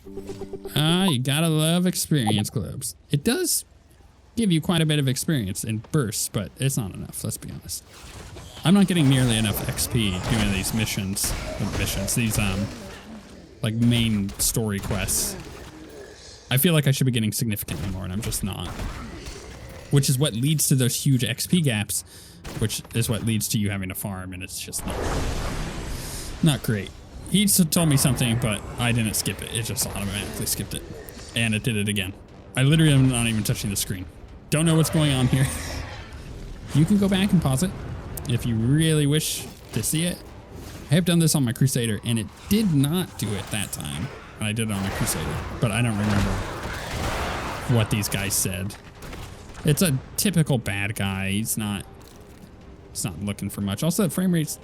You gotta love experience globes. It does give you quite a bit of experience in bursts, but it's not enough, let's be honest. I'm not getting nearly enough XP doing these missions, these like main story quests. I feel like I should be getting significantly more and I'm just not. Which is what leads to those huge XP gaps, which is what leads to you having to farm, and it's just not great. He told me something, but I didn't skip it. It just automatically skipped it. And it did it again. I literally am not even touching the screen. Don't know what's going on here. You can go back and pause it if you really wish to see it. I have done this on my Crusader, and it did not do it that time. And I did it on my Crusader, but I don't remember what these guys said. It's a typical bad guy. He's not looking for much. Also, the frame rate's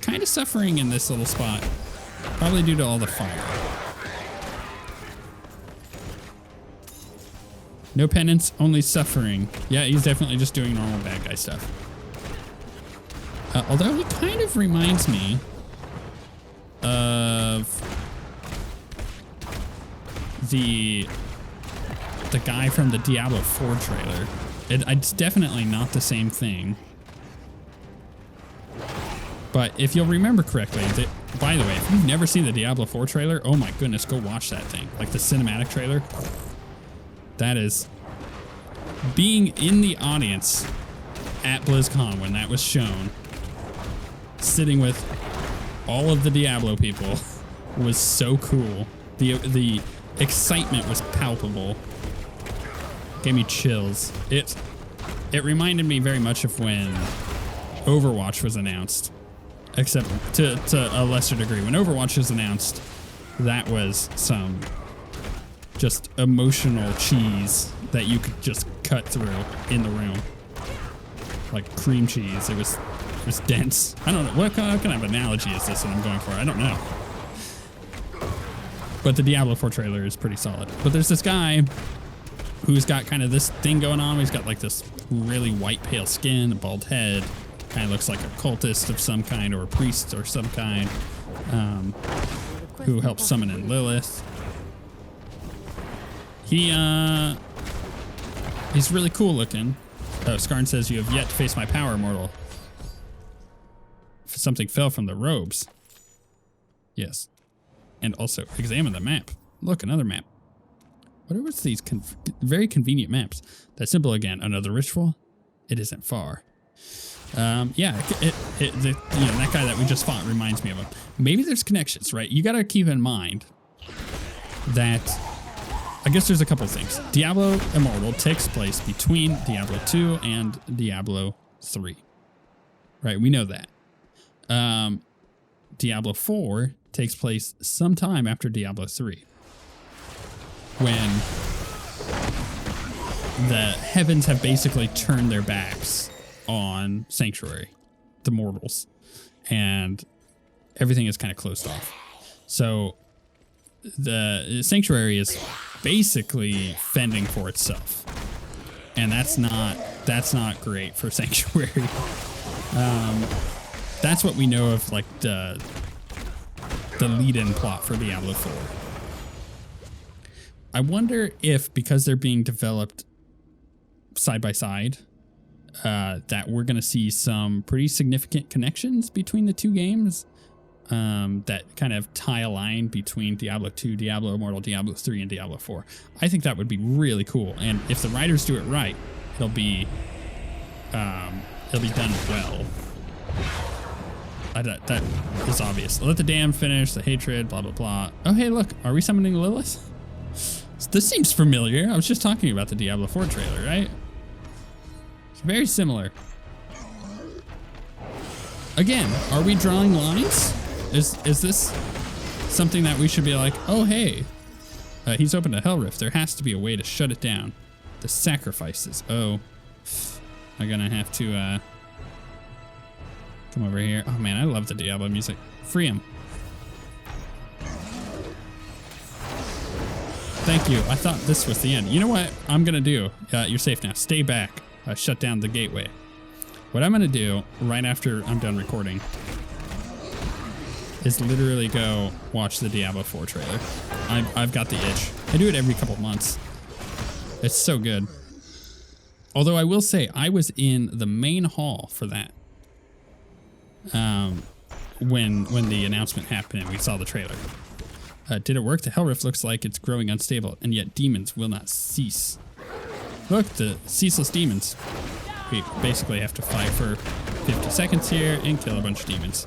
kind of suffering in this little spot. Probably due to all the fire. No penance, only suffering. Yeah, he's definitely just doing normal bad guy stuff. Although he kind of reminds me of the guy from the Diablo 4 trailer. It's definitely not the same thing. But if you'll remember correctly, by the way, if you've never seen the Diablo 4 trailer, oh my goodness, go watch that thing. Like the cinematic trailer. That is being in the audience at BlizzCon when that was shown, sitting with all of the Diablo people was so cool. The excitement was palpable. Gave me chills. It reminded me very much of when Overwatch was announced. Except to a lesser degree. When Overwatch was announced, that was some just emotional cheese that you could just cut through in the room. Like cream cheese. It was dense. I don't know. What kind of analogy is this that I'm going for? I don't know. But the Diablo 4 trailer is pretty solid. But there's this guy who's got kind of this thing going on. He's got like this really white pale skin, a bald head. Kind of looks like a cultist of some kind or a priest or some kind who helps summon in Lilith. He's really cool looking. Skarn says, you have yet to face my power, mortal. Something fell from the robes. Yes. And also examine the map. Look, another map. What are these very convenient maps? That symbol again, another ritual? It isn't far. Yeah, that guy that we just fought reminds me of him. Maybe there's connections, right? You got to keep in mind that, I guess there's a couple of things. Diablo Immortal takes place between Diablo 2 and Diablo 3, right? We know that. Diablo 4 takes place sometime after Diablo 3, when the heavens have basically turned their backs on Sanctuary, the mortals, and everything is kind of closed off. So the Sanctuary is basically fending for itself, and that's not great for Sanctuary. That's what we know of, like the lead-in plot for Diablo 4. I wonder if, because they're being developed side by side, that we're going to see some pretty significant connections between the two games, that kind of tie a line between Diablo 2, Diablo Immortal, Diablo 3, and Diablo 4. I think that would be really cool. And if the writers do it right, it'll be done well. That is obvious. Let the dam finish, the hatred, blah, blah, blah. Oh, hey, look, are we summoning Lilith? This seems familiar. I was just talking about the Diablo 4 trailer, right? It's very similar. Again, are we drawing lines? Is this something that we should be like, oh, hey, he's opened a hell rift. There has to be a way to shut it down. The sacrifices. Oh, I'm gonna have to come over here. Oh man, I love the Diablo music. Free him. Thank you. I thought this was the end. You know what I'm gonna do? You're safe now. Stay back. Shut down the gateway. What I'm gonna do right after I'm done recording is literally go watch the Diablo 4 trailer. I've got the itch. I do it every couple months. It's so good. Although I will say, I was in the main hall for that. When the announcement happened and we saw the trailer. Did it work? The Hell Rift looks like it's growing unstable, and yet demons will not cease. Look, the ceaseless demons. We basically have to fight for 50 seconds here and kill a bunch of demons.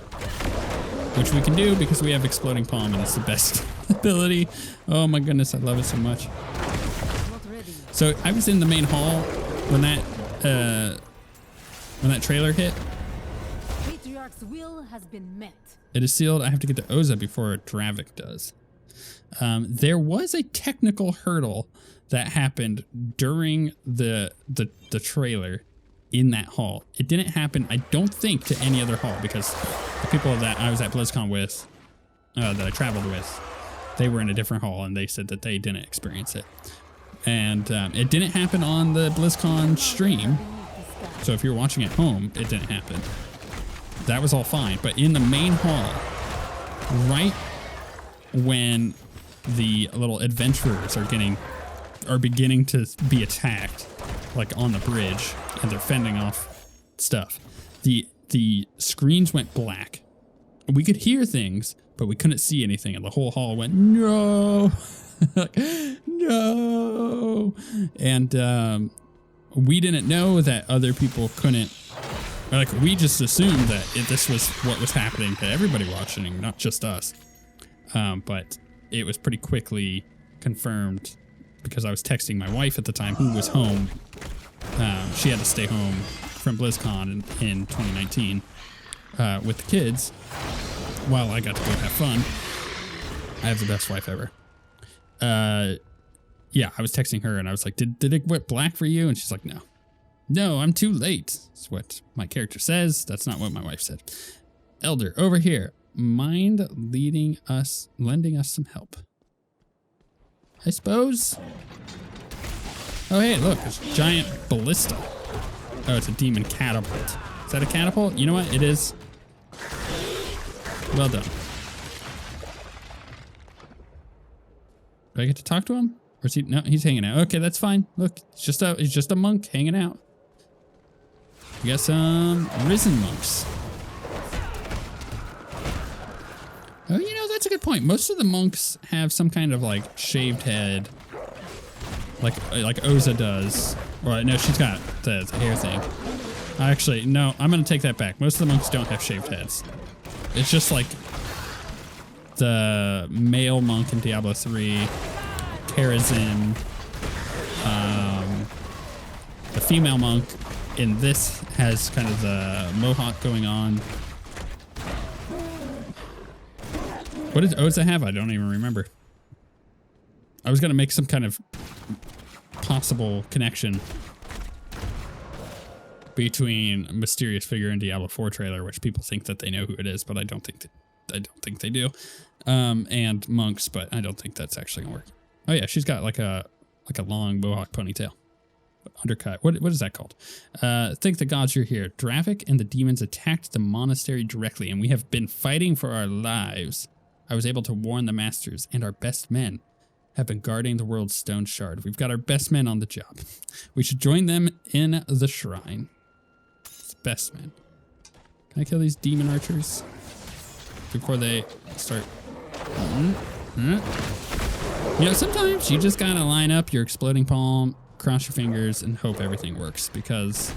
Which we can do because we have Exploding Palm, and it's the best ability. Oh my goodness, I love it so much. So I was in the main hall when that trailer hit. Patriarch's will has been met. It is sealed. I have to get to Oza before Dravec does. There was a technical hurdle that happened during the trailer in that hall. It didn't happen, I don't think, to any other hall, because the people that I was at BlizzCon with, that I traveled with, they were in a different hall and they said that they didn't experience it. And it didn't happen on the BlizzCon stream. So if you're watching at home, it didn't happen. That was all fine. But in the main hall, right when the little adventurers are beginning to be attacked, like on the bridge, and they're fending off stuff, the screens went black. We could hear things, but we couldn't see anything, and the whole hall went, no, no. And we didn't know that other people couldn't. Like, we just assumed that this was what was happening to everybody watching, not just us. But it was pretty quickly confirmed because I was texting my wife at the time, who was home. She had to stay home from BlizzCon in 2019 with the kids while I got to go have fun. I have the best wife ever. Yeah, I was texting her and I was like, did it went black for you? And she's like, no. No, I'm too late. That's what my character says. That's not what my wife said. Elder, over here. Mind lending us some help? I suppose. Oh, hey, look, there's a giant ballista. Oh, it's a demon catapult. Is that a catapult? You know what? It is. Well done. Do I get to talk to him? Or is he? No, he's hanging out. Okay, that's fine. Look, he's just a monk hanging out. We got some risen monks. Oh, you know, that's a good point. Most of the monks have some kind of like shaved head, like Oza does. Or no, she's got the hair thing. Actually, no, I'm gonna take that back. Most of the monks don't have shaved heads. It's just like the male monk in Diablo 3, Karazin, the female monk in this has kind of the mohawk going on. What does Oza have? I don't even remember. I was going to make some kind of possible connection between a mysterious figure in Diablo 4 trailer, which people think that they know who it is, but I don't think they do. And monks, but I don't think that's actually gonna work. Oh yeah, she's got like a long mohawk ponytail. Undercut. What is that called? Thank the gods you're here. Dravec and the demons attacked the monastery directly, and we have been fighting for our lives. I was able to warn the masters, and our best men have been guarding the world's stone shard. We've got our best men on the job. We should join them in the shrine. It's best men. Can I kill these demon archers before they start? You know, sometimes you just gotta line up your exploding palm, cross your fingers, and hope everything works, because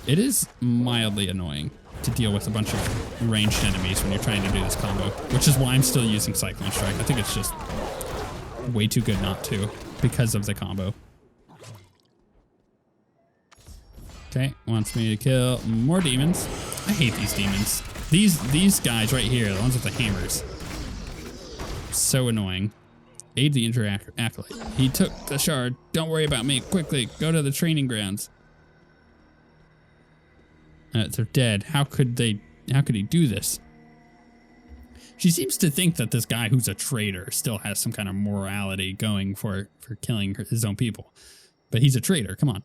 it is mildly annoying to deal with a bunch of ranged enemies when you're trying to do this combo, which is why I'm still using Cyclone Strike. I think it's just way too good not to, because of the combo. Okay, wants me to kill more demons. I hate these demons. These guys right here, the ones with the hammers. So annoying. Aid the acolyte. He took the shard. Don't worry about me. Quickly, go to the training grounds. They're dead. How could he do this? She seems to think that this guy who's a traitor still has some kind of morality going for killing his own people. But he's a traitor. Come on.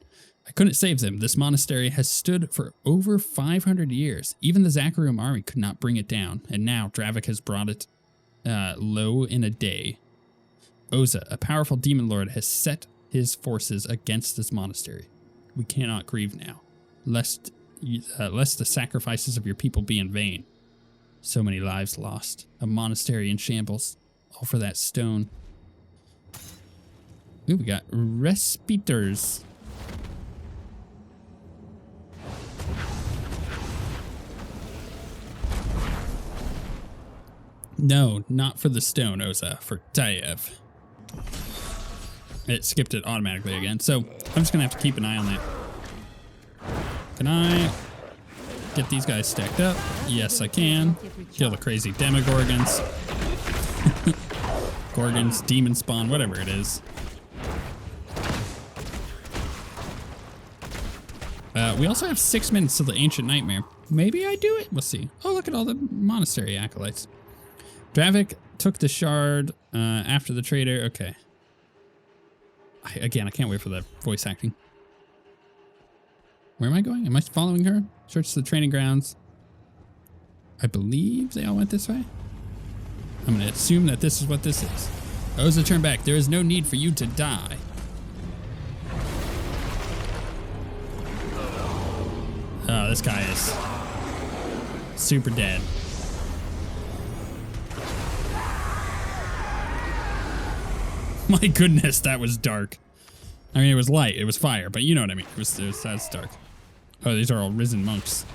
I couldn't save them. This monastery has stood for over 500 years. Even the Zakarum army could not bring it down, and now Dravec has brought it low in a day. Oza, a powerful demon lord, has set his forces against this monastery. We cannot grieve now, lest the sacrifices of your people be in vain. So many lives lost. A monastery in shambles. All for that stone. Ooh, we got respirators. No, not for the stone, Oza. For Tayev. It skipped it automatically again. So I'm just going to have to keep an eye on that. Can I get these guys stacked up? Yes, I can. Kill the crazy demogorgons. Gorgons, demon spawn, whatever it is. We also have 6 minutes till the Ancient Nightmare. Maybe I do it? We'll see. Oh, look at all the monastery acolytes. Dravec took the shard after the trader. Okay. Again, I can't wait for the voice acting. Where am I going? Am I following her? Search the training grounds. I believe they all went this way. I'm going to assume that this is what this is. Oza, turn back. There is no need for you to die. Oh, this guy is super dead. My goodness, that was dark. I mean, it was light, it was fire, but you know what I mean. That's dark. Oh, these are all risen monks.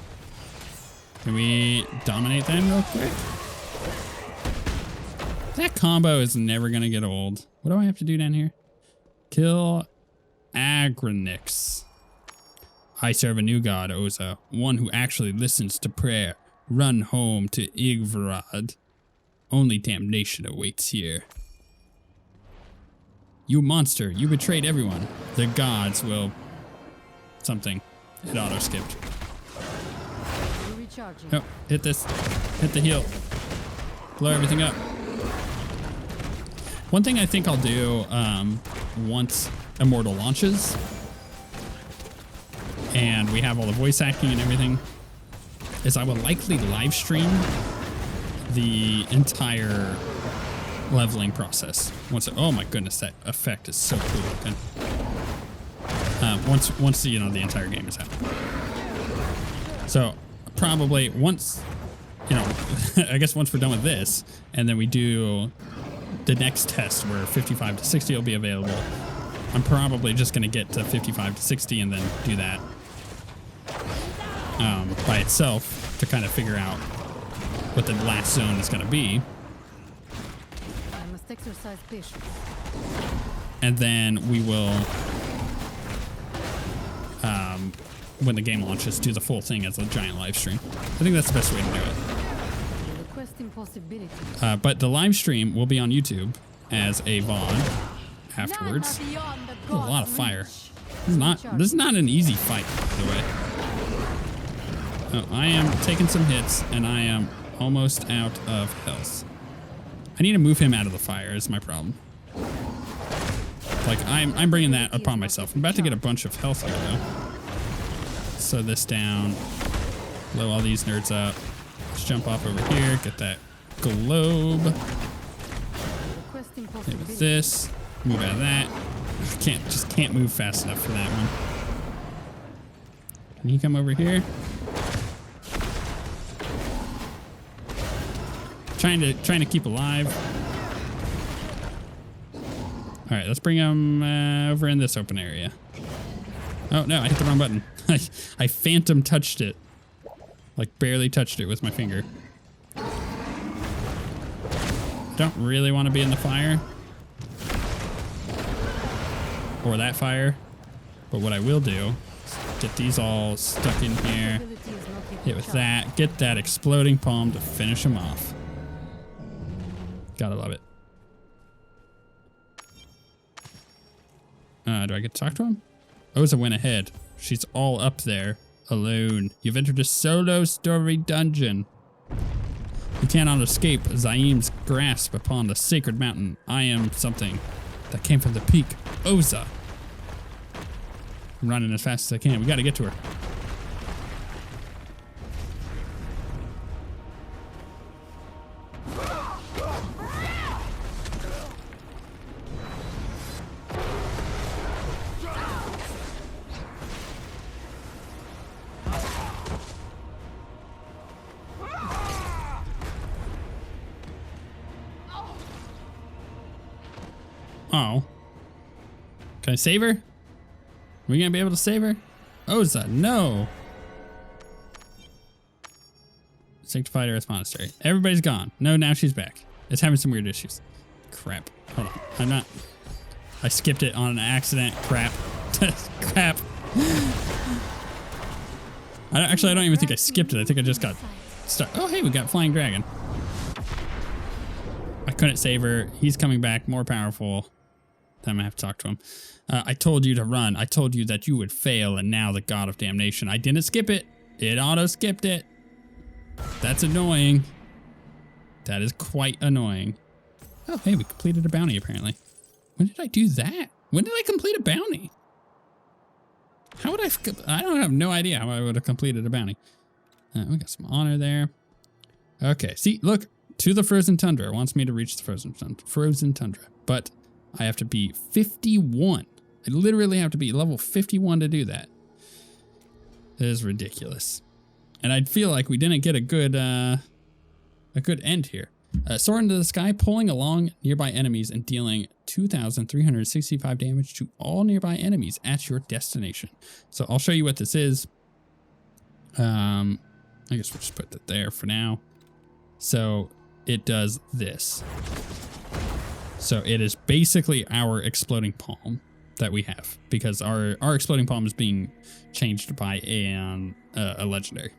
Can we dominate them real quick? That combo is never gonna get old. What do I have to do down here? Kill Agronix. I serve a new god, Oza, one who actually listens to prayer. Run home to Igvarad. Only damnation awaits here. You monster, you betrayed everyone. The gods will... something. It auto-skipped. Oh, hit this. Hit the heal. Blow everything up. One thing I think I'll do once Immortal launches and we have all the voice acting and everything is I will likely live stream the entire leveling process. Oh my goodness, that effect is so cool looking. Once you know the entire game is out. So probably once, you know, I guess once we're done with this, and then we do the next test where 55 to 60 will be available. I'm probably just gonna get to 55 to 60 and then do that by itself to kind of figure out what the last zone is gonna be. Exercise patience. And then we will, when the game launches, do the full thing as a giant live stream. I think that's the best way to do it. But the live stream will be on YouTube as a VOD afterwards. A lot of fire. This is not an easy fight, by the way. Oh, I am taking some hits, and I am almost out of health. I need to move him out of the fire is my problem. Like, I'm bringing that upon myself. I'm about to get a bunch of health here, though. Slow this down. Blow all these nerds up. Let's jump off over here. Get that globe. Maybe this. Move out of that. Just can't move fast enough for that one. Can he come over here? Trying to keep alive. All right, let's bring him over in this open area. Oh no, I hit the wrong button. I phantom touched it. Like barely touched it with my finger. Don't really want to be in the fire. Or that fire. But what I will do is get these all stuck in here. Hit with that. Get that exploding palm to finish him off. Gotta love it. Do I get to talk to him? Oza went ahead. She's all up there, alone. You've entered a solo story dungeon. You cannot escape Zaim's grasp upon the sacred mountain. I am something that came from the peak. Oza. I'm running as fast as I can. We got to get to her. Oh. Can I save her? Are we gonna be able to save her? Oza, no. Sanctified Earth Monastery. Everybody's gone. No, now she's back. It's having some weird issues. Crap. Hold on. I skipped it on an accident. Crap. Crap. I don't even think I skipped it. I think I just got stuck. Oh, hey, we got Flying Dragon. I couldn't save her. He's coming back more powerful. Time I have to talk to him. I told you to run. I told you that you would fail, and now the God of Damnation. I didn't skip it. It auto-skipped it. That's annoying. That is quite annoying. Oh, hey, we completed a bounty, apparently. When did I do that? When did I complete a bounty? How would I don't have no idea how I would have completed a bounty. We got some honor there. Okay, see, look. To the Frozen Tundra. It wants me to reach the Frozen Tundra. But I have to be 51. I literally have to be level 51 to do that. That is ridiculous. And I feel like we didn't get a good end here. Soar into the sky, pulling along nearby enemies and dealing 2,365 damage to all nearby enemies at your destination. So I'll show you what this is. I guess we'll just put that there for now. So it does this. So it is basically our exploding palm that we have, because our exploding palm is being changed by a legendary.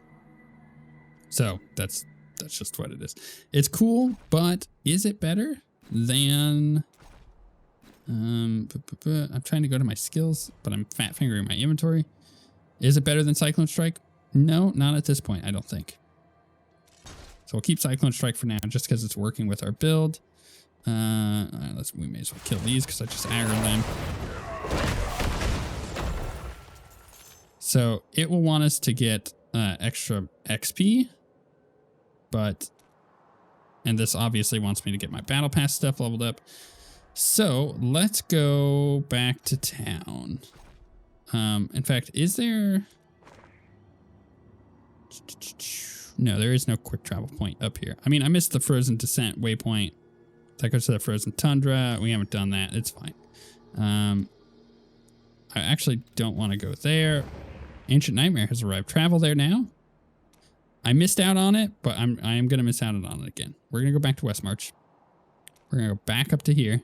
So that's just what it is. It's cool, but is it better than I'm trying to go to my skills, but I'm fat fingering my inventory. Is it better than Cyclone Strike? No, not at this point, I don't think. So we'll keep Cyclone Strike for now, just because it's working with our build. We may as well kill these because I just aggroed them. So it will want us to get extra XP, and this obviously wants me to get my battle pass stuff leveled up. So let's go back to town. In fact, is there? No, there is no quick travel point up here. I mean, I missed the Frozen Descent waypoint. That goes to the Frozen Tundra. We haven't done that. It's fine. I actually don't want to go there. Ancient Nightmare has arrived. Travel there now. I missed out on it, but I am going to miss out on it again. We're going to go back to West March. We're going to go back up to here.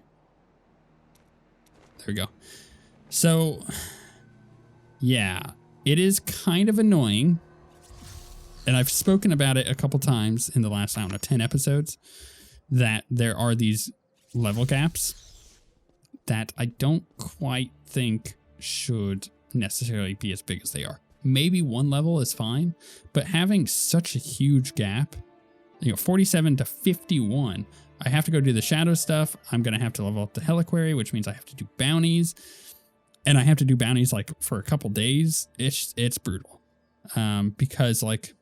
There we go. So, yeah, it is kind of annoying. And I've spoken about it a couple times in the last, 10 episodes, that there are these level gaps that I don't quite think should necessarily be as big as they are. Maybe one level is fine, but having such a huge gap, 47 to 51, I have to go do the shadow stuff. I'm going to have to level up the Heliquary, which means I have to do bounties, and I have to do bounties like for a couple days. It's brutal. Because like,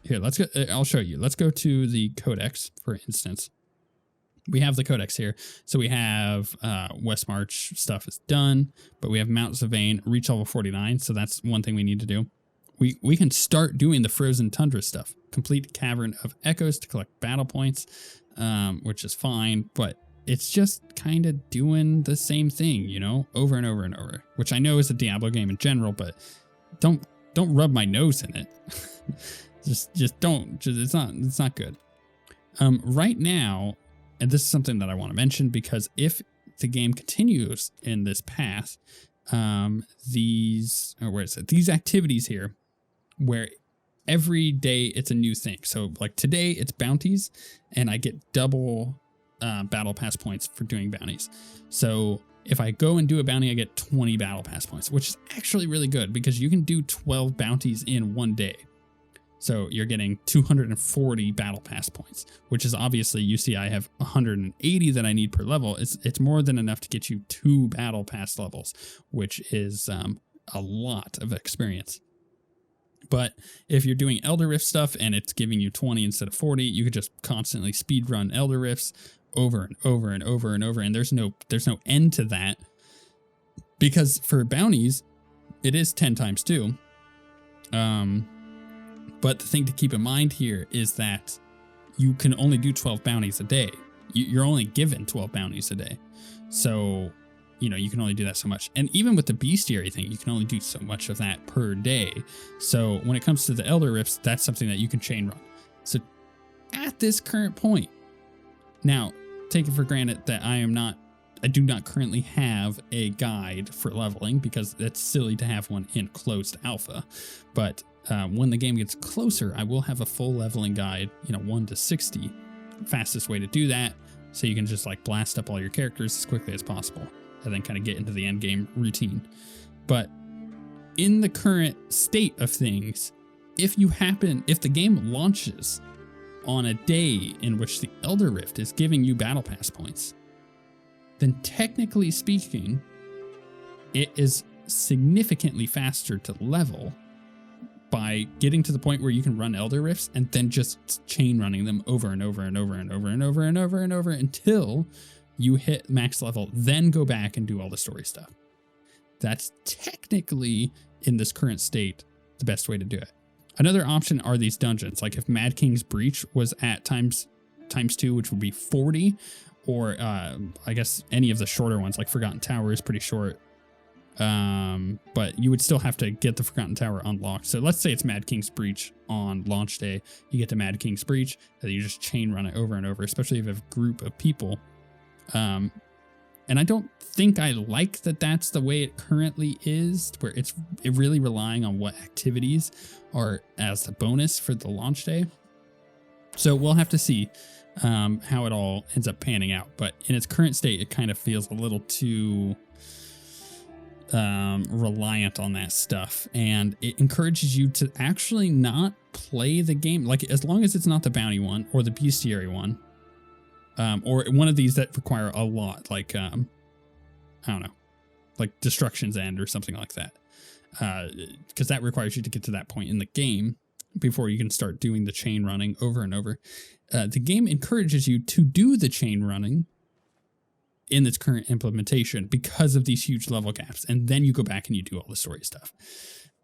here, let's go. I'll show you. Let's go to the Codex, for instance. We have the Codex here. So we have West March stuff is done, but we have Mt Zavain, reach level 49. So that's one thing we need to do. We can start doing the Frozen Tundra stuff. Complete Cavern of Echoes to collect battle points, which is fine, but it's just kind of doing the same thing, over and over and over, which I know is a Diablo game in general, but don't rub my nose in it. just don't. It's not good. Right now, and this is something that I want to mention, because if the game continues in this path, these activities here, where every day it's a new thing. So like today it's bounties, and I get double battle pass points for doing bounties. So if I go and do a bounty, I get 20 battle pass points, which is actually really good because you can do 12 bounties in one day. So you're getting 240 battle pass points, which is obviously, you see I have 180 that I need per level. It's more than enough to get you 2 battle pass levels, which is a lot of experience. But if you're doing Elder Rift stuff and it's giving you 20 instead of 40, you could just constantly speed run Elder Rifts over and over and over and over. And there's no end to that, because for bounties, it is 10 times 2. But the thing to keep in mind here is that you can only do 12 bounties a day. You're only given 12 bounties a day. So, you can only do that so much. And even with the bestiary thing, you can only do so much of that per day. So when it comes to the Elder Rifts, that's something that you can chain run. So at this current point, now take it for granted that I do not currently have a guide for leveling, because it's silly to have one in closed alpha. But when the game gets closer, I will have a full leveling guide, 1 to 60. Fastest way to do that, so you can just like blast up all your characters as quickly as possible, and then kind of get into the end game routine. But in the current state of things, if the game launches on a day in which the Elder Rift is giving you battle pass points, then technically speaking, it is significantly faster to level by getting to the point where you can run Elder Rifts and then just chain running them over and over and over and over and over and over and over until you hit max level, then go back and do all the story stuff. That's technically, in this current state, the best way to do it. Another option are these dungeons. Like if Mad King's Breach was at times 2, which would be 40, or I guess any of the shorter ones, like Forgotten Tower is pretty short. But you would still have to get the Forgotten Tower unlocked. So let's say it's Mad King's Breach on launch day. You get to Mad King's Breach, and you just chain run it over and over, especially if you have a group of people. And I don't think I like that that's the way it currently is, where it's really relying on what activities are as the bonus for the launch day. So we'll have to see how it all ends up panning out. But in its current state, it kind of feels a little too reliant on that stuff, and it encourages you to actually not play the game, like as long as it's not the bounty one or the bestiary one, or one of these that require a lot, like I don't know, like Destruction's End or something like that, because that requires you to get to that point in the game before you can start doing the chain running over and over. The game encourages you to do the chain running in its current implementation because of these huge level gaps. And then you go back and you do all the story stuff.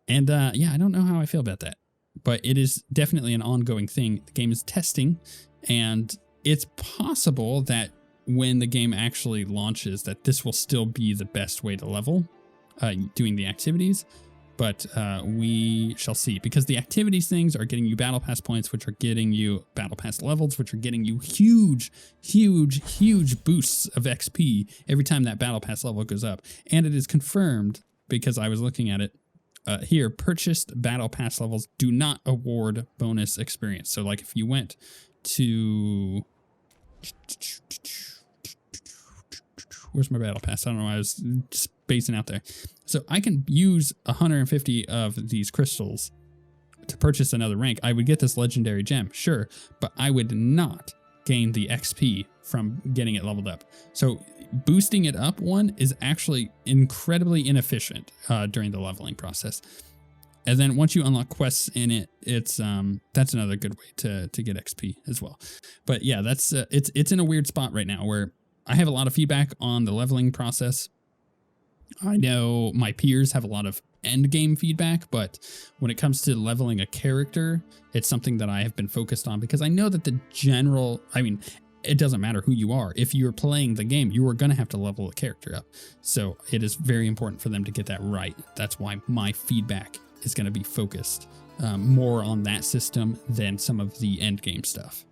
And I don't know how I feel about that, but it is definitely an ongoing thing. The game is testing, and it's possible that when the game actually launches, that this will still be the best way to level, doing the activities. But we shall see, because the activities things are getting you battle pass points, which are getting you battle pass levels, which are getting you huge boosts of XP every time that battle pass level goes up. And it is confirmed, because I was looking at it here, purchased battle pass levels do not award bonus experience. So like if you went to... Where's my battle pass? I don't know why I was spacing out there. So I can use 150 of these crystals to purchase another rank. I would get this legendary gem, sure, but I would not gain the XP from getting it leveled up. So boosting it up one is actually incredibly inefficient during the leveling process. And then once you unlock quests in it, it's that's another good way to get XP as well. But yeah, that's it's in a weird spot right now where I have a lot of feedback on the leveling process. I know my peers have a lot of end game feedback, but when it comes to leveling a character, it's something that I have been focused on, because I know that it doesn't matter who you are. If you're playing the game, you are going to have to level a character up. So it is very important for them to get that right. That's why my feedback is going to be focused more on that system than some of the end game stuff.